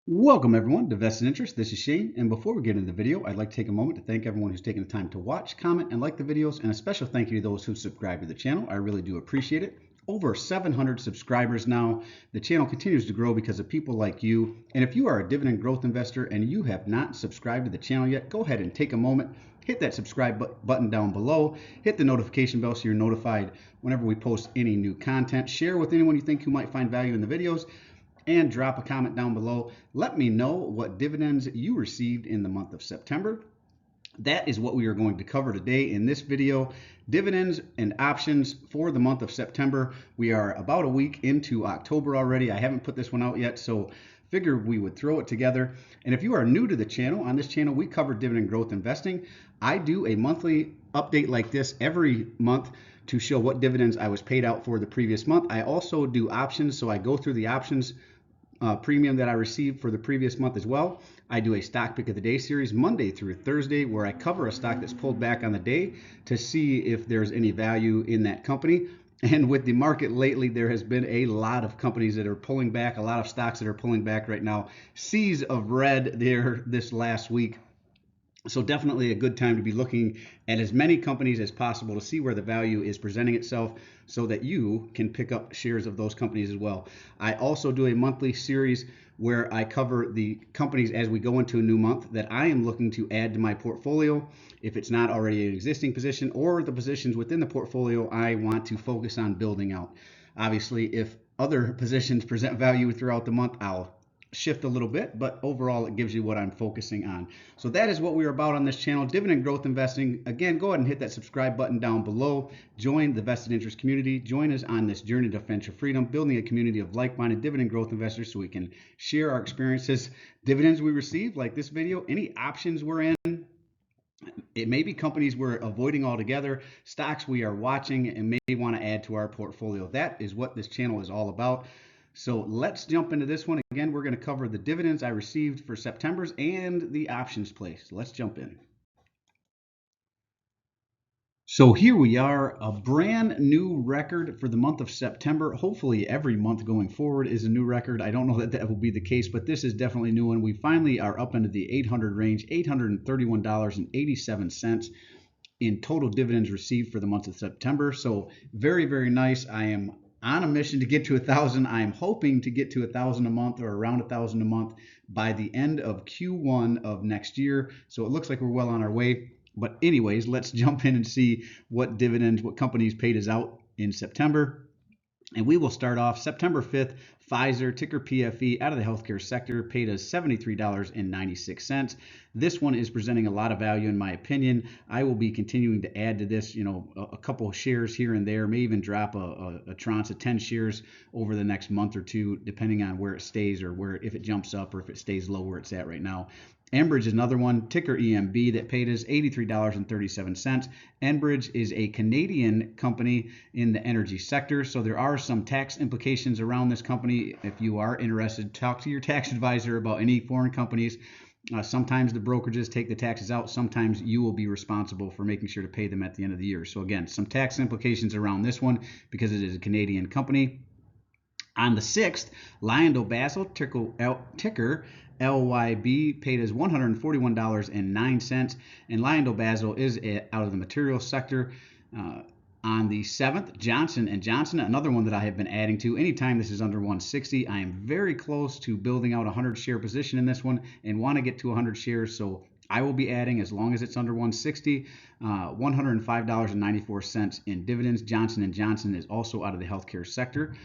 Welcome everyone to Vested Interest. This is Shane, and before we get into the video, I'd like to take a moment to thank everyone who's taken the time to watch, comment, and like the videos, and a special thank you to those who subscribe to the channel. I really do appreciate it. Over 700 subscribers now. The channel continues to grow because of people like you. And if you are a dividend growth investor and you have not subscribed to the channel yet, go ahead and take a moment, hit that subscribe button down below, hit the notification bell so you're notified whenever we post any new content. Share with anyone you think who might find value in the videos, and drop a comment down below. Let me know what dividends you received in the month of September. That is what we are going to cover today in this video. Dividends and options for the month of September. We are about a week into October already. I haven't put this one out yet, so figured we would throw it together. And if you are new to the channel, on this channel we cover dividend growth investing. I do a monthly update like this every month to show what dividends I was paid out for the previous month. I also do options, so I go through the options premium that I received for the previous month as well. I do a stock pick of the day series Monday through Thursday where I cover a stock that's pulled back on the day to see if there's any value in that company. And with the market lately, there has been a lot of companies that are pulling back, a lot of stocks that are pulling back right now. Seas of red there this last week. So definitely a good time to be looking at as many companies as possible to see where the value is presenting itself so that you can pick up shares of those companies as well. I also do a monthly series where I cover the companies as we go into a new month that I am looking to add to my portfolio if it's not already an existing position, or the positions within the portfolio I want to focus on building out. Obviously, if other positions present value throughout the month, I'll shift a little bit, but overall it gives you what I'm focusing on. So that is what we're about on this channel, dividend growth investing. Again, go ahead and hit that subscribe button down below. Join the vested interest community. Join us on this journey to financial freedom, building a community of like-minded dividend growth investors so we can share our experiences, dividends we receive, like this video, any options we're in. It may be companies we're avoiding altogether, stocks we are watching and may want to add to our portfolio. That is what this channel is all about. So let's jump into this one. Again, we're going to cover the dividends I received for September's and the options play. So let's jump in. So here we are, a brand new record for the month of September. Hopefully every month going forward is a new record. I don't know that that will be the case, but this is definitely a new one. We finally are up into the 800 range, $831.87 in total dividends received for the month of September. So very, very nice. I am on a mission to get to 1,000. I am hoping to get to 1,000 a month, or around 1,000 a month, by the end of Q1 of next year. So it looks like we're well on our way. But anyways, let's jump in and see what dividends, what companies paid us out in September. And we will start off September 5th, Pfizer, ticker PFE, out of the healthcare sector, paid us $73.96. This one is presenting a lot of value in my opinion. I will be continuing to add to this, a couple of shares here and there, may even drop a tranche of 10 shares over the next month or two, depending on where it stays, or if it jumps up or if it stays low where it's at right now. Enbridge is another one, ticker EMB, that paid us $83.37. Enbridge is a Canadian company in the energy sector, so there are some tax implications around this company. If you are interested, talk to your tax advisor about any foreign companies. Sometimes the brokerages take the taxes out. Sometimes you will be responsible for making sure to pay them at the end of the year. So again, some tax implications around this one because it is a Canadian company. On the 6th, LyondellBasell, ticker LYB, paid us $141.09, and LyondellBasell is out of the materials sector. On the 7th, Johnson & Johnson, another one that I have been adding to. Anytime this is under 160, I am very close to building out a 100-share position in this one and want to get to 100 shares, so I will be adding as long as it's under 160, $105.94 in dividends. Johnson & Johnson is also out of the healthcare sector.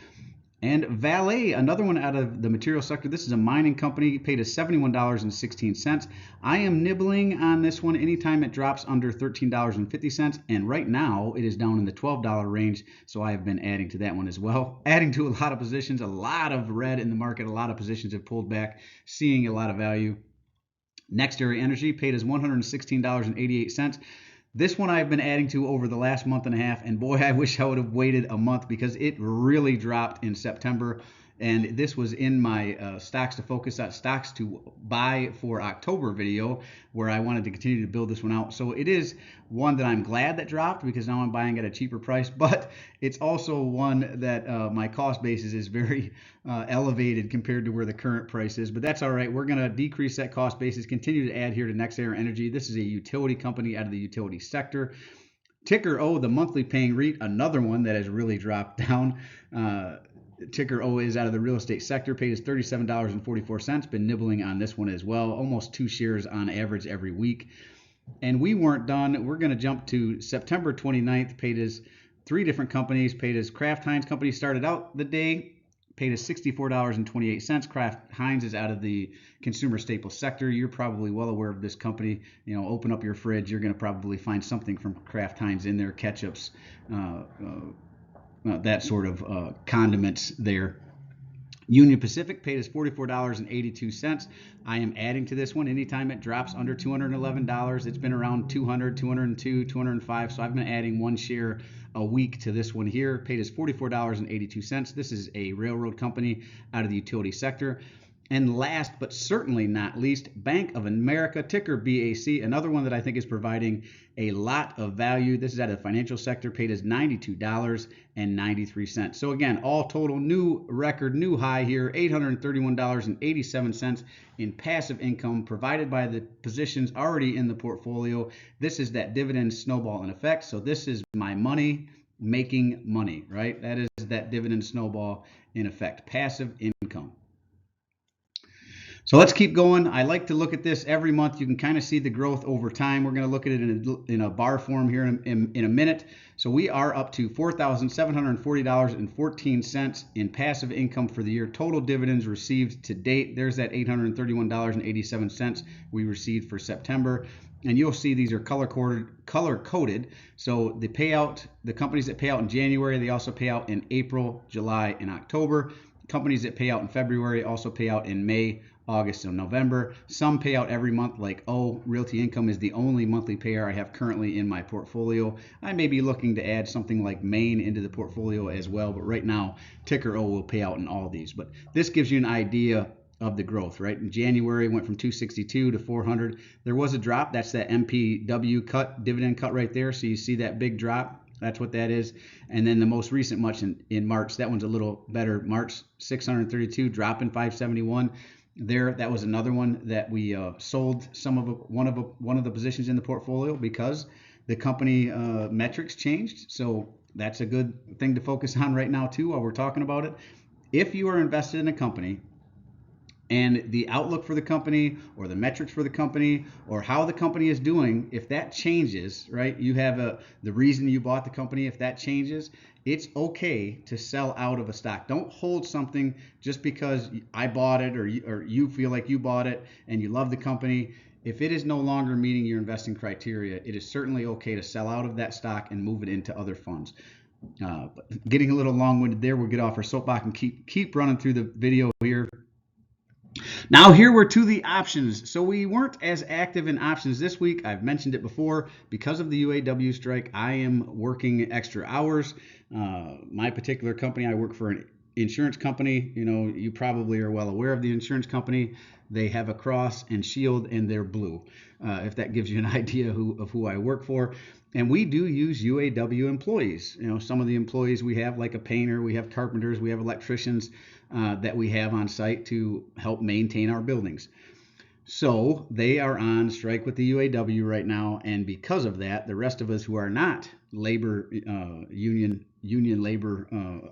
And Vale, another one out of the material sector. This is a mining company, paid us $71.16. I am nibbling on this one anytime it drops under $13.50. And right now it is down in the $12 range. So I have been adding to that one as well. Adding to a lot of positions, a lot of red in the market. A lot of positions have pulled back, seeing a lot of value. NextEra Energy paid us $116.88. This one I've been adding to over the last month and a half, and boy, I wish I would have waited a month because it really dropped in September. And this was in my stocks to focus on, stocks to buy for October video, where I wanted to continue to build this one out. So it is one that I'm glad that dropped, because now I'm buying at a cheaper price, but it's also one that my cost basis is very elevated compared to where the current price is. But that's all right. We're going to decrease that cost basis, continue to add here to NextEra Energy. This is a utility company out of the utility sector. Ticker O, the monthly paying REIT, another one that has really dropped down. Ticker O is out of the real estate sector, paid us $37.44. Been nibbling on this one as well, almost 2 shares on average every week. And we weren't done. We're going to jump to September 29th, paid us 3 different companies. Paid us Kraft Heinz Company, started out the day, paid us $64.28. Kraft Heinz is out of the consumer staple sector. You're probably well aware of this company. You know, open up your fridge, you're going to probably find something from Kraft Heinz in there, ketchups, that sort of condiments there. Union Pacific paid us $44.82. I am adding to this one anytime it drops under $211. It's been around $200, $202, $205. So I've been adding 1 share a week to this one here. Paid us $44.82. This is a railroad company out of the utility sector. And last but certainly not least, Bank of America, ticker BAC, another one that I think is providing a lot of value. This is out of the financial sector, paid us $92.93. So again, all total, new record, new high here, $831.87 in passive income provided by the positions already in the portfolio. This is that dividend snowball in effect. So this is my money making money, right? That is that dividend snowball in effect, passive income. So let's keep going. I like to look at this every month. You can kind of see the growth over time. We're going to look at it in a bar form here in a minute. So we are up to $4,740.14 in passive income for the year. Total dividends received to date, there's that $831.87 we received for September. And you'll see these are color coded. So the payout, the companies that pay out in January, they also pay out in April, July, and October. Companies that pay out in February also pay out in May, August, and November. Some pay out every month, like Realty Income is the only monthly payer I have currently in my portfolio. I may be looking to add something like Maine into the portfolio as well, but right now ticker O will pay out in all these. But this gives you an idea of the growth, right? In January, it went from 262 to 400. There was a drop. That's that MPW cut, dividend cut right there. So you see that big drop. That's what that is. And then the most recent much in March, that one's a little better. March 632, dropping 571. There, that was another one that we sold one of the positions in the portfolio because the company metrics changed. So that's a good thing to focus on right now too while we're talking about it. If you are invested in a company and the outlook for the company or the metrics for the company or how the company is doing, if that changes, right, you have the reason you bought the company, if that changes, it's okay to sell out of a stock. Don't hold something just because I bought it or you feel like you bought it and you love the company. If it is no longer meeting your investing criteria, it is certainly okay to sell out of that stock and move it into other funds. But getting a little long-winded there, we'll get off our soapbox and keep running through the video here. Now here we're to the options. So we weren't as active in options this week. I've mentioned it before. Because of the UAW strike, I am working extra hours. My particular company, I work for an insurance company. You know, you probably are well aware of the insurance company. They have a cross and shield and they're blue, if that gives you an idea of who I work for. And we do use UAW employees. You know, some of the employees we have, like a painter, we have carpenters, we have electricians that we have on site to help maintain our buildings. So they are on strike with the UAW right now, and because of that, the rest of us who are not labor union labor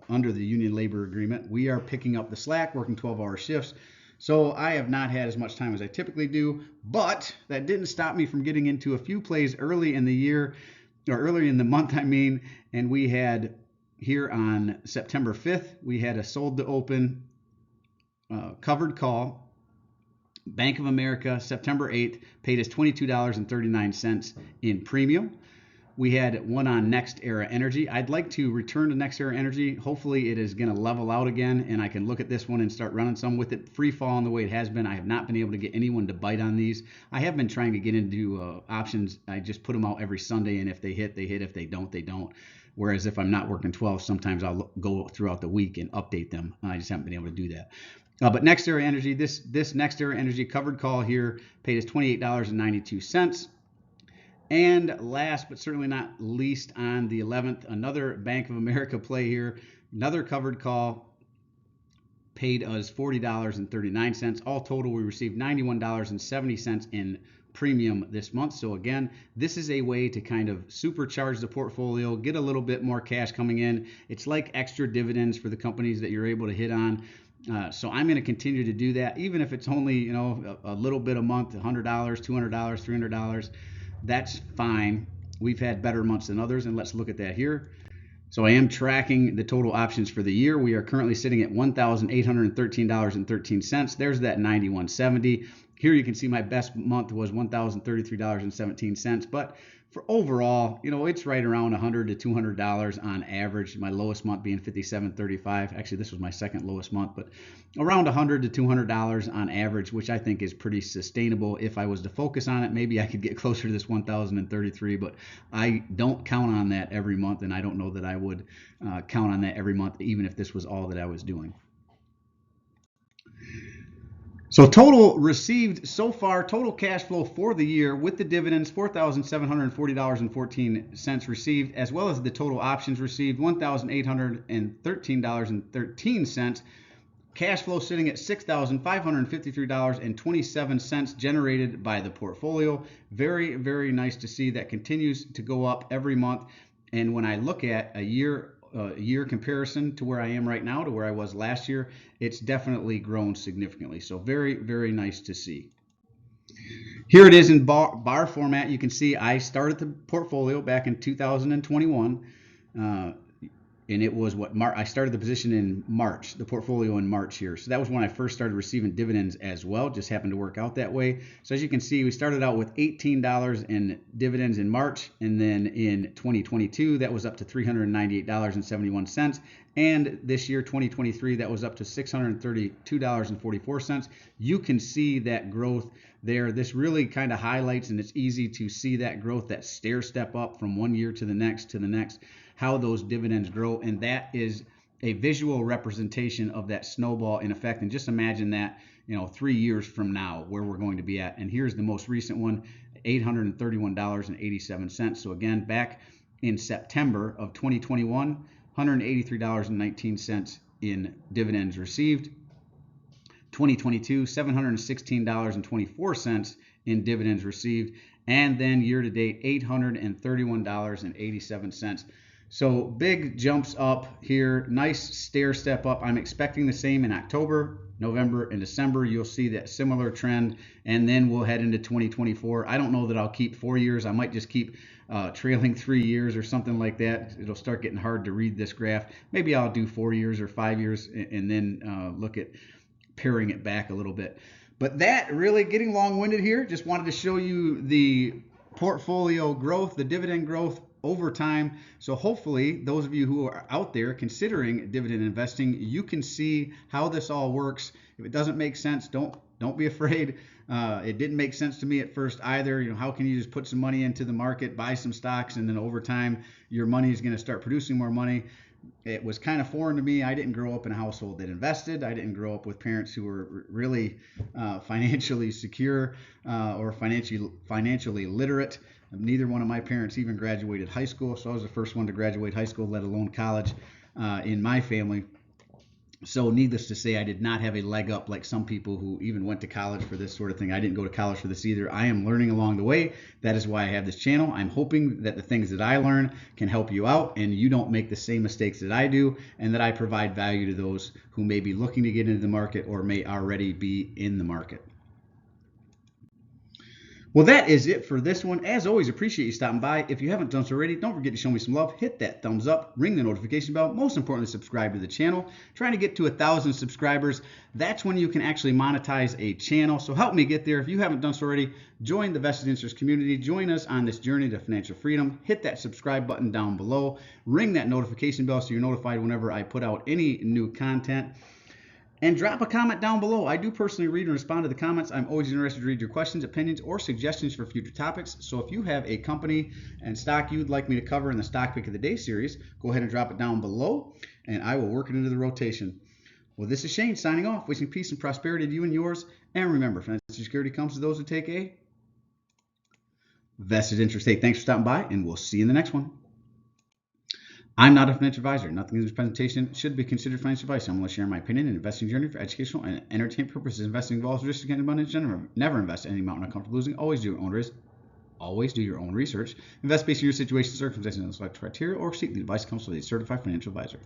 under the union labor agreement, we are picking up the slack, working 12-hour shifts. So I have not had as much time as I typically do, but that didn't stop me from getting into a few plays early in the year, or early in the month, I mean, and we had here on September 5th, we had a sold to open covered call. Bank of America, September 8th, paid us $22.39 in premium. we had one on Next Era Energy. I'd like to return to Next Era Energy. Hopefully it is going to level out again and I can look at this one and start running some with it. Free falling the way it has been, I have not been able to get anyone to bite on these. I have been trying to get into options. I just put them out every Sunday, and if they hit, they hit. If they don't, they don't. Whereas if I'm not working 12, sometimes I'll go throughout the week and update them. I just haven't been able to do that. But Next Era Energy, this Next Era Energy covered call here paid us $28.92. And last but certainly not least, on the 11th, another Bank of America play here, another covered call, paid us $40.39. All total, we received $91.70 in premium this month. So again, this is a way to kind of supercharge the portfolio, get a little bit more cash coming in. It's like extra dividends for the companies that you're able to hit on. So I'm going to continue to do that, even if it's only a little bit a month, $100, $200, $300. That's fine. We've had better months than others, and let's look at that here. So I am tracking the total options for the year. We are currently sitting at $1,813.13. There's that 91.70. Here you can see my best month was $1,033.17. But for overall, it's right around $100 to $200 on average. My lowest month being $57.35. Actually, this was my second lowest month, but around $100 to $200 on average, which I think is pretty sustainable. If I was to focus on it, maybe I could get closer to this 1,033, but I don't count on that every month, and I don't know that I would count on that every month, even if this was all that I was doing. So total received so far, total cash flow for the year with the dividends, $4,740.14 received, as well as the total options received, $1,813.13. Cash flow sitting at $6,553.27 generated by the portfolio. Very, very nice to see. That continues to go up every month. And when I look at a year comparison to where I am right now to where I was last year, it's definitely grown significantly. So very, very nice to see. Here it is in bar format. You can see I started the portfolio back in 2021. And it was I started the position in March, the portfolio in March here. So that was when I first started receiving dividends as well. Just happened to work out that way. So as you can see, we started out with $18 in dividends in March. And then in 2022, that was up to $398.71. And this year, 2023, that was up to $632.44. You can see that growth there. This really kind of highlights, and it's easy to see that growth, that stair step up from one year to the next, how those dividends grow. And that is a visual representation of that snowball in effect. And just imagine that, 3 years from now, where we're going to be at. And here's the most recent one, $831.87. So again, back in September of 2021, $183.19 in dividends received. 2022, $716.24 in dividends received. And then year to date, $831.87. So big jumps up here, nice stair step up. I'm expecting the same in October, November, and December. You'll see that similar trend, and then we'll head into 2024. I don't know that I'll keep 4 years. I might just keep trailing 3 years or something like that. It'll start getting hard to read this graph. Maybe I'll do 4 years or 5 years and then look at paring it back a little bit. But that really getting long-winded here. Just wanted to show you the portfolio growth, the dividend growth over time. So hopefully those of you who are out there considering dividend investing, you can see how this all works. If it doesn't make sense, don't be afraid. It didn't make sense to me at first either. How can you just put some money into the market, buy some stocks, and then over time your money is going to start producing more money? It was kind of foreign to me. I didn't grow up in a household that invested. I didn't grow up with parents who were really financially secure or financially literate. Neither one of my parents even graduated high school, so I was the first one to graduate high school, let alone college, in my family. So needless to say, I did not have a leg up like some people who even went to college for this sort of thing. I didn't go to college for this either. I am learning along the way. That is why I have this channel. I'm hoping that the things that I learn can help you out and you don't make the same mistakes that I do, and that I provide value to those who may be looking to get into the market or may already be in the market. Well, that is it for this one. As always, appreciate you stopping by. If you haven't done so already, don't forget to show me some love. Hit that thumbs up, ring the notification bell. Most importantly, subscribe to the channel. Trying to get to 1,000 subscribers. That's when you can actually monetize a channel. So help me get there. If you haven't done so already, join the Vested Interest community. Join us on this journey to financial freedom. Hit that subscribe button down below. Ring that notification bell so you're notified whenever I put out any new content. And drop a comment down below. I do personally read and respond to the comments. I'm always interested to read your questions, opinions, or suggestions for future topics. So if you have a company and stock you'd like me to cover in the Stock Pick of the Day series, go ahead and drop it down below, and I will work it into the rotation. Well, this is Shane signing off, wishing peace and prosperity to you and yours. And remember, financial security comes to those who take a vested interest. Hey, thanks for stopping by, and we'll see you in the next one. I'm not a financial advisor. Nothing in this presentation should be considered financial advice. I'm only sharing my opinion and investing journey for educational and entertainment purposes. Investing involves risk and abundance. Never invest any amount not comfortable losing. Always do your own risk. Always do your own research. Invest based on your situation, circumstances, and select criteria, or seek the advice counsel of a certified financial advisor.